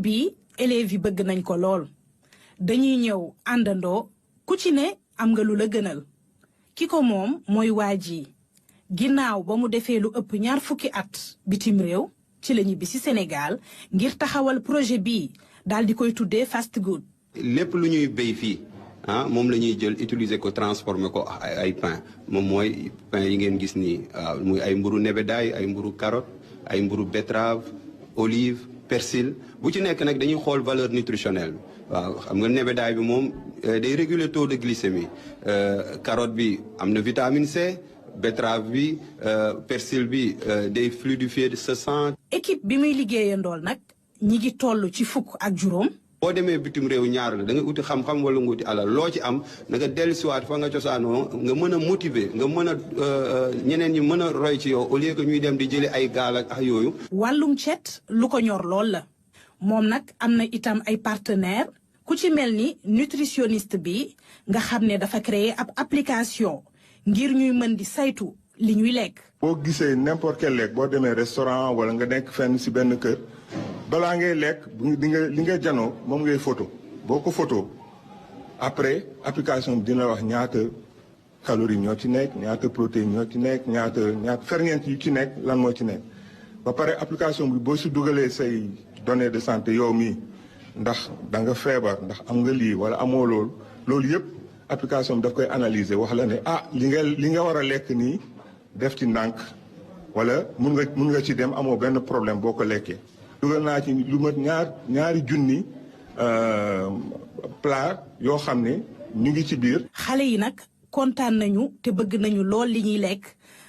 bi élèves yi bëgg nañ ko lool dañuy ñëw àndandoo ku ci ne am nga lu la gënal ki ko moom mooy waa ji ginnaaw ba mu defee lu ëpp 20 at bitim réew ci la ñibbi ci Sénégal ngir taxawal projet bii daal di koy tuddee fast good. lépp lu ñuy béy fii moom la ñuy jël utiliser ko transformer ko ay pain moom mooy pain yi ngeen gis nii muy ay mburu nebedaay ay mburu carotte ay mburu betterave olive persil bu ci nekk nag dañuy xool valeur nutritionnelle waaw xam nga nebedaay bi moom day réguler taux de glycémie carotte bi am na vitamine C betterave bi persil bi day fluidifier sa sang. équipe bi muy liggéeyandool nag ñi ngi toll ci 10 ak juróom. boo demee bitim réew ñaar la da nga uti xam-xam wala nga uti alal loo ci am na nga dellusiwaat fa nga cosaanoo nga mën a motiver nga mën a ñeneen ñi mën a roy ci yow au lieu que ñuy dem di jëli ay gaal ak yooyu. wàllum cet lu ko ñor lool la moom nag am na itam ay partenaires ku ci mel ni nutritionniste bi nga xam ne dafa créer ab application ngir ñuy mën di saytu li ñuy lekk. boo gisee n'importe quel lekk boo demee restaurant wala nga nekk fenn ci benn kër. balaa ngay lekk li nga janoo moom ngay photo boo ko photo après application bi dina wax ñaata calories ñoo ci nekk ñaata protéines ñoo ci nekk ñaata ferñeent yu ci nekk lan moo ci nekk ba pare application bi boo si dugalee say données de santé yow mii ndax da nga feebar ndax am nga lii wala amoo loolu yëpp application bi daf koy analyser wax la ne li nga war a lekk nii def ci ndànk wala mun nga ci dem amoo benn problème boo ko lekkee. dugal naa ci lu mat ñaari junni plat yoo xam ne ñu ngi ci biir. xale yi nag kontaan nañu te bëgg nañu lool li ñuy lekk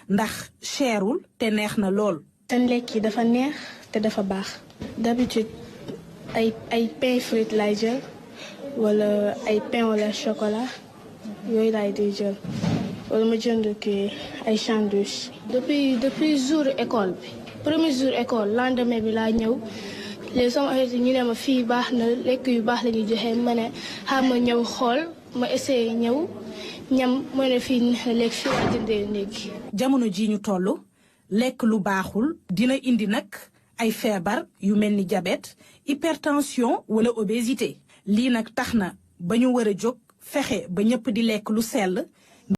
ndax cherul te neex na lool. seen lekk yi dafa neex te dafa baax. d'habitude ay pain frite lay jël wala ay pain wala chocolat yooyu laay di jël wala ma jënd kii ay sandwich. depuis jour école bi. premier jour école lendemain bi laa ñëw léegi sama xarit ñu ne ma fii baax na lekk yu baax la ñuy joxe ma ne xam ma ñëw xool ma essayé ñëw ñam ma ne fii neex na lekk fii laa jëndee léegi. jamono ji ñu toll lekk lu baaxul dina indi nag ay feebar yu mel ni diabète hypertension wala obésité lii nag tax na ba ñu war a jóg fexe ba ñëpp di lekk lu sell